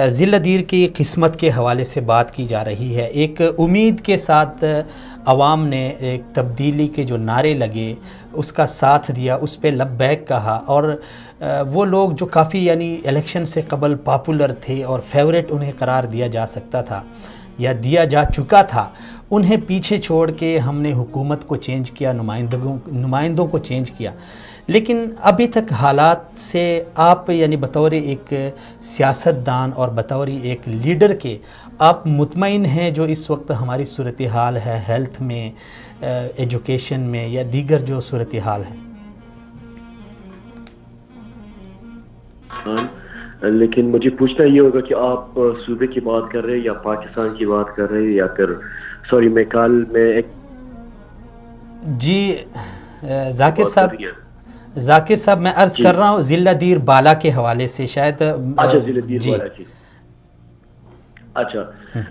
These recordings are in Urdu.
ضلع دیر کی قسمت کے حوالے سے بات کی جا رہی ہے. ایک امید کے ساتھ عوام نے ایک تبدیلی کے جو نعرے لگے اس کا ساتھ دیا, اس پہ لبیک کہا, اور وہ لوگ جو کافی یعنی الیکشن سے قبل پاپولر تھے اور فیوریٹ انہیں قرار دیا جا سکتا تھا یا دیا جا چکا تھا, انہیں پیچھے چھوڑ کے ہم نے حکومت کو چینج کیا, نمائندوں کو چینج کیا. لیکن ابھی تک حالات سے آپ یعنی بطور ایک سیاستدان اور بطور ایک لیڈر کے آپ مطمئن ہیں جو اس وقت ہماری صورتحال ہے ہیلتھ میں, ایجوکیشن میں یا دیگر جو صورتحال ہے؟ لیکن مجھے پوچھنا یہ ہوگا کہ آپ صوبے کی بات کر رہے ہیں یا پاکستان کی بات کر رہے ہیں یا پھر سوری میں کل میں ایک جی ذاکر صاحب میں عرض کر رہا ہوں ضلع دیر بالا کے حوالے سے شاید. اچھا ضلع دیر بالا کی. اچھا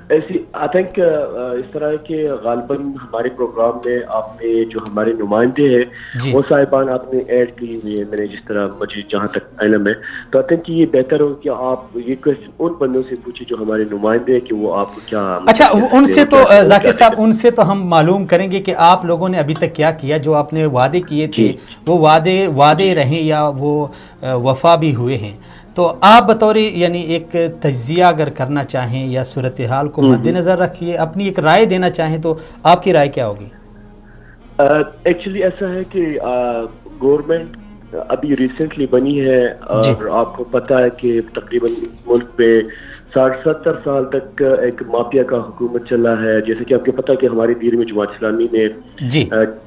ایسی آئی تھنک اس طرح کے غالباً ہمارے پروگرام میں آپ نے جو ہمارے نمائندے ہیں وہ صاحبان آپ نے ایڈ کی ہوئی ہے, میں نے جس طرح مجھے جہاں تک علم ہے, تو آئی تھنک یہ بہتر ہو کہ آپ یہ کوشچن ان بندوں سے پوچھیں جو ہمارے نمائندے ہیں کہ وہ آپ کو کیا. اچھا ان سے تو ذاکر صاحب ان سے تو ہم معلوم کریں گے کہ آپ لوگوں نے ابھی تک کیا کیا, جو آپ نے وعدے کیے تھے وہ وعدے رہیں یا وہ وفا بھی ہوئے ہیں. تو آپ بطور یعنی ایک تجزیہ اگر کرنا چاہیں یا صورتحال کو مد نظر رکھیے اپنی ایک رائے دینا چاہیں تو آپ کی رائے کیا ہوگی؟ ایکچولی ایسا ہے کہ گورنمنٹ ابھی ریسنٹلی بنی ہے اور آپ کو پتہ ہے کہ تقریباً ملک پہ 60-70 سال تک ایک مافیا کا حکومت چلا ہے. جیسے کہ آپ کو پتہ ہے کہ ہماری دیر میں جماعت اسلامی نے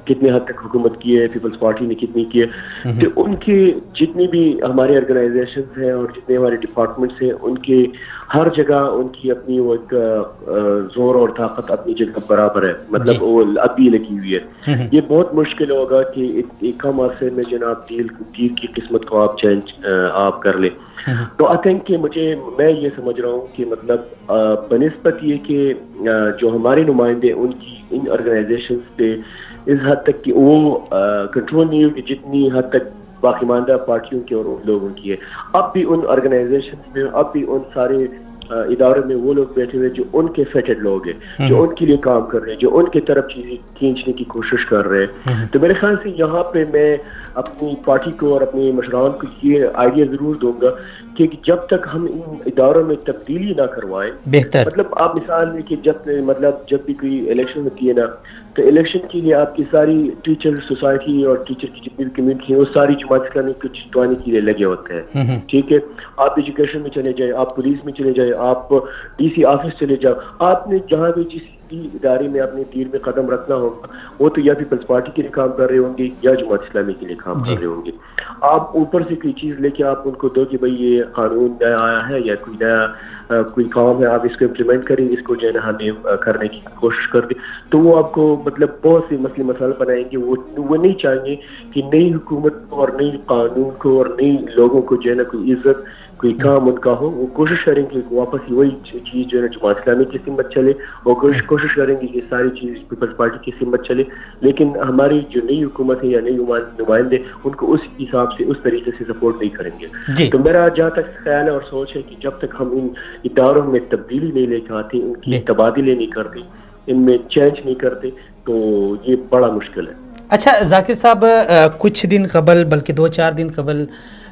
کتنے حد تک حکومت کی ہے, پیپلز پارٹی نے کتنی کی ہے, تو ان کی جتنی بھی ہمارے آرگنائزیشنز ہیں اور جتنے ہمارے ڈپارٹمنٹس ہیں ان کے ہر جگہ ان کی اپنی وہ ایک زور اور طاقت اپنی جگہ برابر ہے, مطلب وہ ابھی لگی ہوئی ہے. یہ بہت مشکل ہوگا کہ ایک کم عرصے میں جناب دیر کی قسمت کو آپ چینج آپ کر لیں. تو آئی تھنک کہ میں یہ سمجھ رہا ہوں کہ مطلب بنسبت یہ کہ جو ہمارے نمائندے ان کی ان آرگنائزیشنز پہ اس حد تک کہ وہ کنٹرول نہیں ہوگی جتنی حد تک باقی ماندہ پارٹیوں کی اور ان لوگوں کی ہے. اب بھی ان آرگنائزیشنز میں اب بھی ان سارے اداروں میں وہ لوگ بیٹھے ہوئے جو ان کے فیٹڈ لوگ ہیں, جو ان کے لیے کام کر رہے ہیں, جو ان کی طرف چیزیں کھینچنے کی کوشش کر رہے ہیں. تو میرے خیال سے یہاں پہ میں اپنی پارٹی کو اور اپنے مشران کو یہ آئیڈیا ضرور دوں گا کہ جب تک ہم ان اداروں میں تبدیلی نہ کروائیں, مطلب آپ مثال لیں کہ جب بھی کوئی الیکشن ہوتی ہے نا, تو الیکشن کے لیے آپ کی ساری ٹیچر سوسائٹی اور ٹیچر کی جتنی بھی کمیونٹی ہے وہ ساری جماعت اسلامی کو جتوانے کے لیے لگے ہوتے ہیں. ٹھیک ہے, آپ ایجوکیشن میں چلے جائیں, آپ پولیس میں چلے جائیں, آپ ڈی سی آفس چلے جاؤ, آپ نے جہاں بھی جس ادارے میں اپنے دیر میں قدم رکھنا ہوگا وہ تو یا پیپلز پارٹی کے لیے کام کر رہے ہوں گے یا جماعت اسلامی کے لیے کام کر رہے ہوں گے. آپ اوپر سے کوئی چیز لے کے آپ ان کو دو کہ بھائی یہ قانون نیا آیا ہے یا کوئی نیا کوئی کام ہے, آپ اس کو امپلیمنٹ کریں, اس کو جو ہے نا ہمیں کرنے کی کوشش کر دیں, تو وہ آپ کو مطلب بہت سے مسائل بنائیں گے. وہ نہیں چاہیں گے کہ نئی حکومت کو اور نئی قانون کو اور نئی لوگوں کو جو ہے نا کوئی عزت کوئی کام ان کا ہو. وہ کوشش کریں گے کہ واپس وہی چیز جو ہے نا جماعت اسلامی کی سمت چلے, وہ کوشش کریں گے کہ ساری چیز پیپلز پارٹی کی سمت چلے. لیکن ہماری جو نئی حکومت ہے یا نئی نمائندے ان کو اس حساب سے اس طریقے سے سپورٹ نہیں کریں گے. تو میرا جہاں تک خیال ہے اور سوچ ہے کہ جب تک ہم ان اداروں میں تبدیلی نہیں لے کے آتے, ان کی تبادلے نہیں کرتے, ان میں چینج نہیں کرتے, تو یہ بڑا مشکل ہے. اچھا ذاکر صاحب, کچھ دن قبل بلکہ 2-4 دن قبل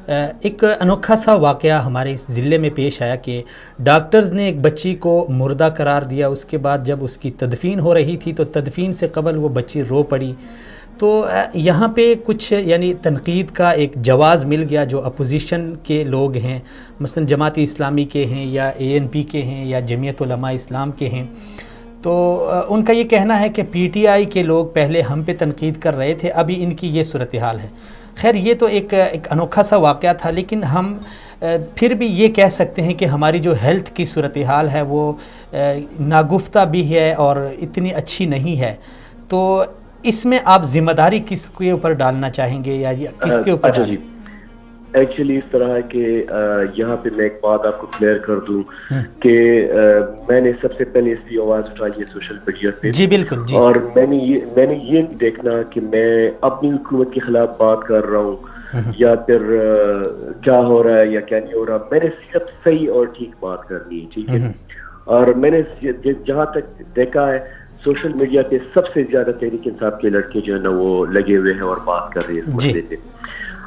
ایک انوکھا سا واقعہ ہمارے اس ضلع میں پیش آیا کہ ڈاکٹرز نے ایک بچی کو مردہ قرار دیا. اس کے بعد جب اس کی تدفین ہو رہی تھی تو تدفین سے قبل وہ بچی رو پڑی. تو یہاں پہ کچھ یعنی تنقید کا ایک جواز مل گیا جو اپوزیشن کے لوگ ہیں, مثلا جماعت اسلامی کے ہیں یا ANP کے ہیں یا جمعیت علماء اسلام کے ہیں. تو ان کا یہ کہنا ہے کہ PTI کے لوگ پہلے ہم پہ تنقید کر رہے تھے, ابھی ان کی یہ صورتحال ہے. خیر یہ تو ایک انوکھا سا واقعہ تھا, لیکن ہم پھر بھی یہ کہہ سکتے ہیں کہ ہماری جو ہیلتھ کی صورتحال ہے وہ ناگفتہ بھی ہے اور اتنی اچھی نہیں ہے. تو اس میں آپ ذمہ داری کس کے اوپر ڈالنا چاہیں گے یا کس کے اوپر ڈالیں؟ ایکچولی اس طرح ہے کہ یہاں پہ میں ایک بات آپ کو کلیئر کر دوں کہ میں نے سب سے پہلے اس کی آواز اٹھائی ہے سوشل میڈیا پہ. جی بالکل جی. اور میں نے یہ نہیں دیکھنا کہ میں اپنی حکومت کے خلاف بات کر رہا ہوں یا پھر کیا ہو رہا ہے یا کیا نہیں ہو رہا. میں نے صرف صحیح اور ٹھیک بات کرنی ہے, ٹھیک ہے. اور میں نے جہاں تک دیکھا ہے سوشل میڈیا پہ سب سے زیادہ تحریک انصاف کے لڑکے جو ہے نا وہ لگے ہوئے ہیں اور بات کر رہے ہیں اس مسئلے پہ.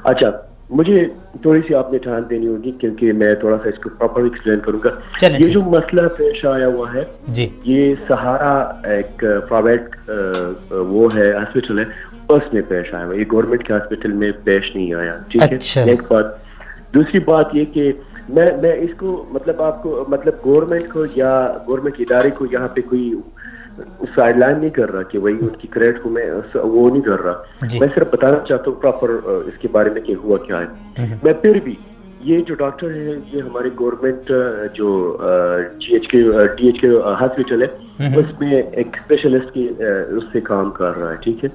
اچھا, مجھے تھوڑی سی آپ نے ٹھان دینی ہوگی کیونکہ میں تھوڑا سا اس کو پراپر ایکسپلین کروں گا. یہ جو مسئلہ پیش آیا ہوا ہے یہ سہارا ایک پرائیویٹ وہ ہے ہاسپٹل ہے, اس میں پیش آیا ہوا, یہ گورنمنٹ کے ہاسپٹل میں پیش نہیں آیا, ٹھیک ہے. ایک بات. دوسری بات یہ کہ میں اس کو مطلب آپ کو مطلب گورنمنٹ کو یا گورنمنٹ کے ادارے کو یہاں پہ کوئی سائڈ لائن نہیں کر رہا کہ وہی ان کی کریڈٹ کو میں وہ نہیں کر رہا. میں صرف بتانا چاہتا ہوں پراپر اس کے بارے میں کہ ہوا کیا ہے. میں پھر بھی یہ جو ڈاکٹر ہے یہ ہمارے گورنمنٹ جو ڈی ایچ کے ہاسپٹل ہے اس میں ایک اسپیشلسٹ کی اس سے کام کر رہا ہے, ٹھیک ہے.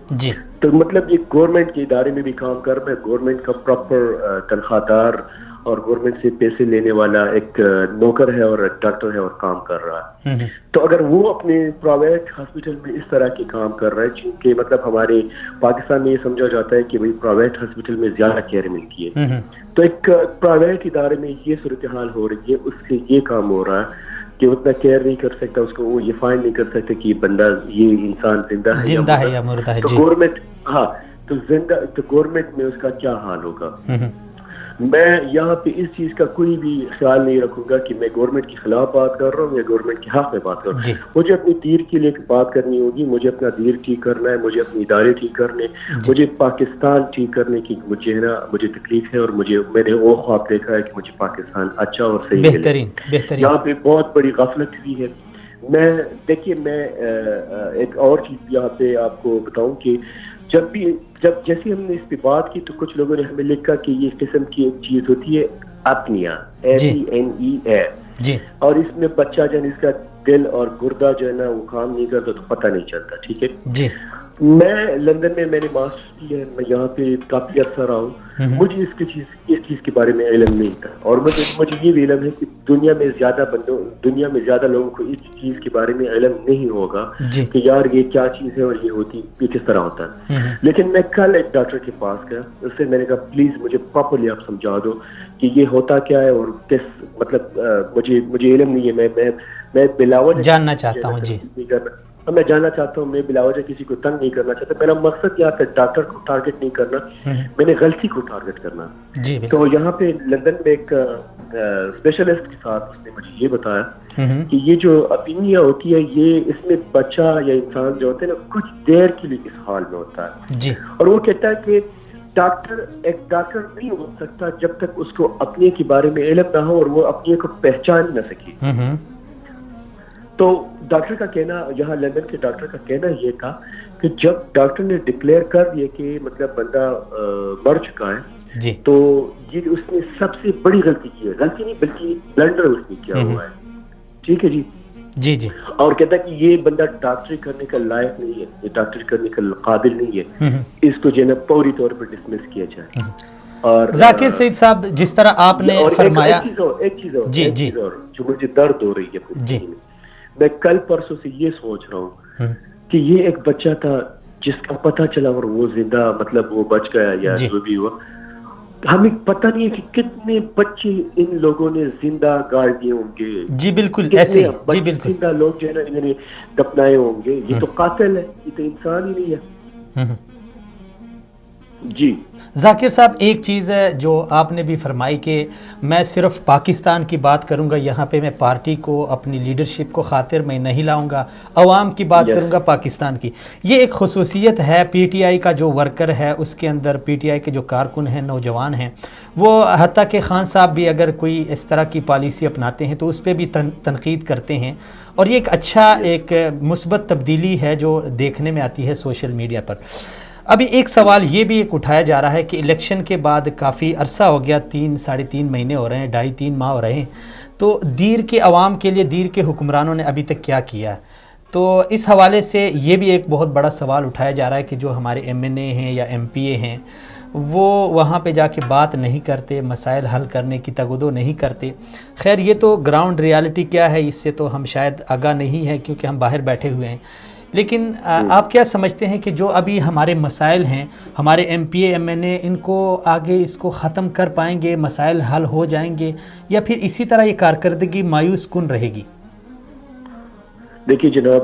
تو مطلب یہ گورنمنٹ کے ادارے میں بھی کام کر رہا ہے, گورنمنٹ کا پراپر تنخواہ دار اور گورنمنٹ سے پیسے لینے والا ایک نوکر ہے اور ایک ڈاکٹر ہے اور کام کر رہا ہے. تو اگر وہ اپنے پرائیویٹ ہاسپٹل میں اس طرح کے کام کر رہا ہے چونکہ مطلب ہمارے پاکستان میں یہ سمجھا جاتا ہے کہ بھائی پرائیویٹ ہاسپٹل میں زیادہ کیئر ملتی ہے, تو ایک پرائیویٹ ادارے میں یہ صورتحال ہو رہی ہے, اس سے یہ کام ہو رہا ہے کہ اتنا کیئر نہیں کر سکتا, اس کو وہ یہ فائنڈ نہیں کر سکتے کہ بندہ یہ انسان زندہ ہے یا مردہ ہے. تو گورنمنٹ تو گورنمنٹ میں اس کا کیا حال ہوگا. میں یہاں پہ اس چیز کا کوئی بھی خیال نہیں رکھوں گا کہ میں گورنمنٹ کے خلاف بات کر رہا ہوں یا گورنمنٹ کے حق میں بات کر رہا ہوں. مجھے اپنی دیر کے لیے بات کرنی ہوگی, مجھے اپنا دیر ٹھیک کرنا ہے, مجھے اپنے ادارے ٹھیک کرنے, مجھے پاکستان ٹھیک کرنے کی مجھے تکلیف ہے اور میں نے وہ خواب دیکھا ہے کہ مجھے پاکستان اچھا اور صحیح بہترین. یہاں پہ بہت بڑی غفلت ہوئی ہے. میں دیکھیے میں ایک اور چیز یہاں پہ آپ کو بتاؤں کہ جب جیسے ہم نے اس پہ بات کی تو کچھ لوگوں نے ہمیں لکھا کہ یہ قسم کی ایک چیز ہوتی ہے اپنیا, APNEA, اور اس میں بچہ جو ہے اس کا دل اور گردہ جو ہے نا وہ کام نہیں کرتا تو پتہ نہیں چلتا, ٹھیک ہے. میں لندن میں نے ماسٹر کی ہے, میں یہاں پہ کافی عرصہ رہا ہوں. مجھے اس چیز کے بارے میں علم نہیں تھا اور مجھے یہ بھی علم ہے کہ دنیا میں زیادہ لوگوں کو اس چیز کے بارے میں علم نہیں ہوگا کہ یار یہ کیا چیز ہے اور یہ کس طرح ہوتا ہے. لیکن میں کل ایک ڈاکٹر کے پاس گیا, اس سے میں نے کہا پلیز مجھے پراپرلی آپ سمجھا دو کہ یہ ہوتا کیا ہے اور کس مطلب مجھے علم نہیں ہے. میں بلاوجہ جاننا چاہتا ہوں. میں جاننا چاہتا ہوں, میں بلاوجہ کسی کو تنگ نہیں کرنا چاہتا. میرا مقصد یہاں پہ ڈاکٹر کو ٹارگٹ نہیں کرنا, میں نے غلطی کو ٹارگٹ کرنا. تو یہاں پہ لندن میں ایک اسپیشلسٹ کے ساتھ اس نے مجھے یہ بتایا کہ یہ جو اپینیا ہوتی ہے یہ اس میں بچہ یا انسان جو ہوتے ہیں نا کچھ دیر کے لیے اس حال میں ہوتا ہے, اور وہ کہتا ہے کہ ایک ڈاکٹر نہیں ہو سکتا جب تک اس کو اپنے کے بارے میں علم نہ ہو اور وہ اپنے کو پہچان نہ سکے. تو ڈاکٹر کا کہنا, یہاں لندن کے ڈاکٹر کا کہنا یہ تھا کہ جب ڈاکٹر نے ڈکلیئر کر دیا کہ مطلب بندہ مر چکا ہے تو یہ اس نے سب سے بڑی غلطی کی ہے, غلطی نہیں بلکہ بلنڈر اس نے کیا ہوا ہے, ٹھیک ہے جی. اور کہتا ہے کہ یہ بندہ ڈاکٹری کرنے کا لائق نہیں ہے, یہ ڈاکٹری کرنے کا قابل نہیں ہے, اس کو جو ہے نا فوری طور پر ڈسمس کیا جائے. اور ذاکر سعید صاحب جس طرح آپ نے فرمایا, ایک چیز اور جو مجھے درد ہو رہی ہے, میں کل پرسوں سے یہ سوچ رہا ہوں کہ یہ ایک بچہ تھا جس کا پتہ چلا اور وہ زندہ مطلب وہ بچ گیا یا جو بھی ہوا. ہمیں پتہ نہیں ہے کہ کتنے بچے ان لوگوں نے زندہ گاڑ دیے ہوں گے. جی بالکل ایسے ہی, بالکل زندہ لوگ جو ہے نا انہوں نے دفنائے ہوں گے. یہ تو قاتل ہے, یہ تو انسان ہی نہیں ہے. جی ذاکر صاحب ایک چیز ہے جو آپ نے بھی فرمائی کہ میں صرف پاکستان کی بات کروں گا, یہاں پہ میں پارٹی کو اپنی لیڈرشپ کو خاطر میں نہیں لاؤں گا, عوام کی بات کروں گا پاکستان کی. یہ ایک خصوصیت ہے پی ٹی آئی کا جو ورکر ہے اس کے اندر, پی ٹی آئی کے جو کارکن ہیں نوجوان ہیں وہ حتیٰ کہ خان صاحب بھی اگر کوئی اس طرح کی پالیسی اپناتے ہیں تو اس پہ بھی تنقید کرتے ہیں, اور یہ ایک اچھا ایک مثبت تبدیلی ہے جو دیکھنے میں آتی ہے سوشل میڈیا پر. ابھی ایک سوال یہ بھی ایک اٹھایا جا رہا ہے کہ الیکشن کے بعد کافی عرصہ ہو گیا, 3-3.5 مہینے ہو رہے ہیں, 2.5-3 ماہ ہو رہے ہیں, تو دیر کے عوام کے لیے دیر کے حکمرانوں نے ابھی تک کیا کیا ہے؟ تو اس حوالے سے یہ بھی ایک بہت بڑا سوال اٹھایا جا رہا ہے کہ جو ہمارے ایم این اے ہیں یا ایم پی اے ہیں وہ وہاں پہ جا کے بات نہیں کرتے, مسائل حل کرنے کی تگودو نہیں کرتے. خیر یہ تو گراؤنڈ ریالٹی کیا ہے اس سے تو ہم شاید آگاہ نہیں ہے کیونکہ ہم باہر بیٹھے ہوئے ہیں. لیکن آپ کیا سمجھتے ہیں کہ جو ابھی ہمارے مسائل ہیں، ہمارے M P A M N A ان کو آگے اس کو ختم کر پائیں گے، مسائل حل ہو جائیں گے، یا پھر اسی طرح یہ کارکردگی مایوس کن رہے گی؟ دیکھیے جناب،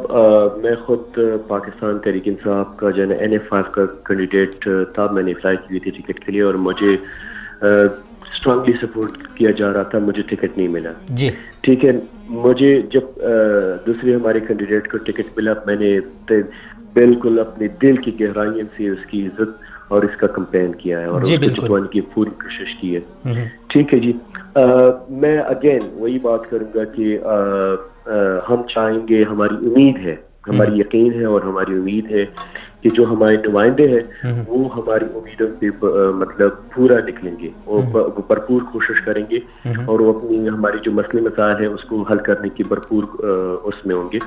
میں خود پاکستان تحریک انصاف کا جو ہے نا NF5 کا کینڈیڈیٹ تھا. میں نے اپلائی کی ہوئی تھی ٹکٹ کے لیے اور مجھے اسٹرانگلی سپورٹ کیا جا رہا تھا. مجھے ٹکٹ نہیں ملا. جی ٹھیک ہے. مجھے جب دوسرے ہمارے کینڈیڈیٹ کو ٹکٹ ملا، میں نے بالکل اپنے دل کی گہرائیوں سے اس کی عزت اور اس کا کمپین کیا ہے اور اس کو جتوانے کی پوری کوشش کی ہے. ٹھیک ہے جی. میں اگین وہی بات کروں گا کہ ہم چاہیں گے، ہماری امید ہے، ہماری یقین ہے اور ہماری امید ہے کہ جو ہمارے نمائندے ہیں وہ ہماری امیدوں پہ مطلب پورا نکلیں گے، وہ بھرپور کوشش کریں گے اور وہ اپنی ہماری جو مسئلے مسائل ہیں اس کو حل کرنے کی بھرپور اس میں ہوں گے.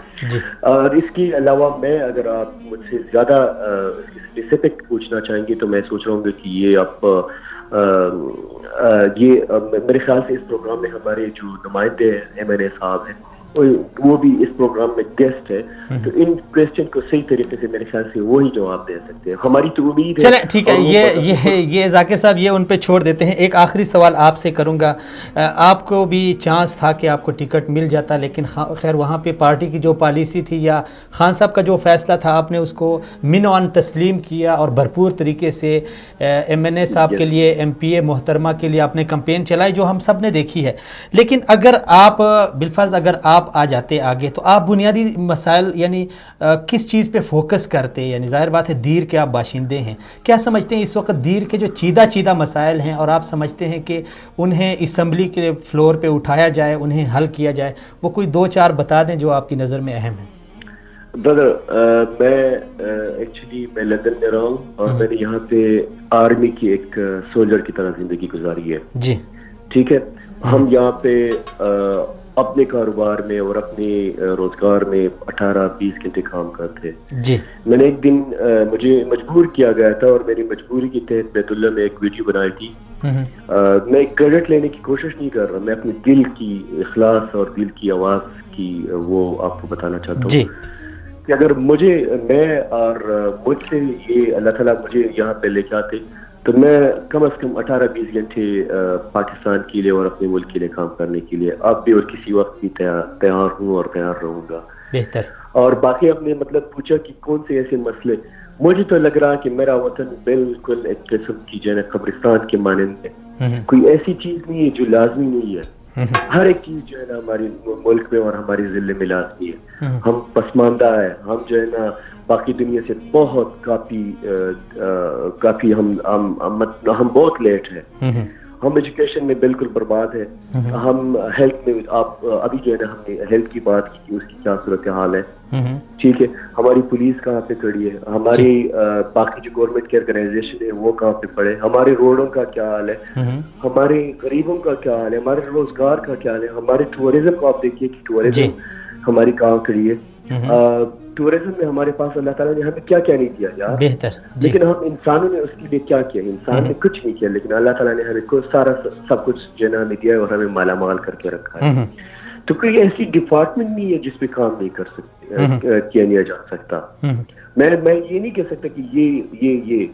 اور اس کے علاوہ میں اگر آپ مجھ سے زیادہ اسپیسیفک پوچھنا چاہیں گے تو میں سوچ رہا ہوں کہ یہ آپ میرے خیال سے اس پروگرام میں ہمارے جو نمائندے MNA صاحب ہیں وہ بھی اس پروگرام میں گیسٹ ہے، تو ان کویسچن کو صحیح طریقے سے میرے خیال سے وہی جواب دے سکتے ہیں. ہماری تو امید ہے. چلیں ٹھیک ہے، یہ ذاکر صاحب یہ ان پہ چھوڑ دیتے ہیں. ایک آخری سوال آپ سے کروں گا. آپ کو بھی چانس تھا کہ آپ کو ٹکٹ مل جاتا، لیکن خیر وہاں پہ پارٹی کی جو پالیسی تھی یا خان صاحب کا جو فیصلہ تھا، آپ نے اس کو منوان تسلیم کیا اور بھرپور طریقے سے MNA صاحب کے لیے، MPA محترمہ کے لیے آپ نے کمپین چلائی جو ہم سب نے دیکھی ہے. لیکن اگر آپ بالفرض اگر آپ آ جاتے آگے تو آپ بنیادی مسائل یعنی کس چیز پہ فوکس کرتے؟ یعنی ظاہر بات ہے دیر کے آپ باشندے ہیں، کیا سمجھتے ہیں اس وقت دیر کے جو چیدہ مسائل ہیں اور آپ سمجھتے ہیں کہ انہیں اسمبلی کے فلور پہ اٹھایا جائے، انہیں حل کیا جائے، وہ کوئی 2-4 بتا دیں جو آپ کی نظر میں اہم ہیں؟ برادر، میں لندن میں رہا ہوں اور میں نے یہاں پہ آرمی کی ایک سولجر کی طرح زندگی گزاری ہے. جی ٹھیک ہے. ہم یہاں پہ اپنے کاروبار میں اور اپنے روزگار میں 18-20 گھنٹے کام کرتے. جی میں نے ایک دن مجھے مجبور کیا گیا تھا اور میری مجبوری کے تحت بیت اللہ میں ایک ویڈیو بنائی تھی. میں کریڈٹ لینے کی کوشش نہیں کر رہا، میں اپنے دل کی اخلاص اور دل کی آواز کی وہ آپ کو بتانا چاہتا ہوں کہ اگر میں اور مجھ سے یہ اللہ تعالیٰ مجھے یہاں پہ لے کے آتے تو میں کم از کم 18-20 گھنٹے پاکستان کے لیے اور اپنے ملک کے لیے کام کرنے کے لیے اب بھی اور کسی وقت بھی تیار ہوں اور تیار رہوں گا. بہتر. اور باقی آپ نے مطلب پوچھا کہ کون سے ایسے مسئلے، مجھے تو لگ رہا کہ میرا وطن بالکل ایک قسم کی جو ہے نا قبرستان کے مانند ہے. کوئی ایسی چیز نہیں ہے جو لازمی نہیں ہے. ہر ایک چیز جو ہے نا ہماری ملک میں اور ہماری ضلع میں لازمی ہے. ہم پسماندہ ہے، ہم جو ہے نا باقی دنیا سے بہت کافی ہم بہت لیٹ ہیں. ہم ایجوکیشن میں بالکل برباد ہے. ہم ہیلتھ میں آپ ابھی جو ہے نا ہم نے ہیلتھ کی بات کی، اس کی کیا صورتحال ہے. ٹھیک ہے. ہماری پولیس کہاں پہ کھڑی ہے، ہماری باقی جو گورنمنٹ کی آرگنائزیشن ہے وہ کہاں پہ پڑے، ہمارے روڈوں کا کیا حال ہے، ہمارے غریبوں کا کیا حال ہے، ہمارے روزگار کا کیا حال ہے، ہمارے ٹورزم کو آپ دیکھیے کہ ٹورزم ہماری کہاں کھڑی ہے. ٹورزم میں ہمارے پاس اللہ تعالیٰ نے ہمیں کیا کیا نہیں کیا یار. بہتر. لیکن ہم انسانوں نے اس کے لیے کیا کیا؟ انسان نے کچھ نہیں کیا، لیکن اللہ تعالیٰ نے ہمیں سارا سب کچھ جو ہے ہمیں دیا اور ہمیں مالا مال کر کے رکھا ہے. تو کوئی ایسی ڈپارٹمنٹ نہیں ہے جس پہ کام نہیں کر سکتے، کیا نہیں جا سکتا. میں یہ نہیں کہہ سکتا کہ یہ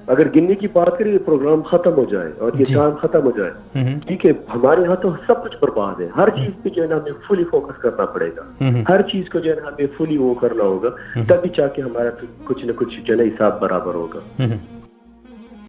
اگر گننے کی بات کریں یہ پروگرام ختم ہو جائے اور یہ کام ختم ہو جائے، ٹھیک ہے. ہمارے ہاں تو سب کچھ برباد ہے. ہر چیز پہ جو ہے نا ہمیں فلی فوکس کرنا پڑے گا. ہر چیز کو جو ہے نا ہمیں فلی وہ کرنا ہوگا، تبھی چاہ کے ہمارا کچھ نہ کچھ جو ہے نا حساب برابر ہوگا.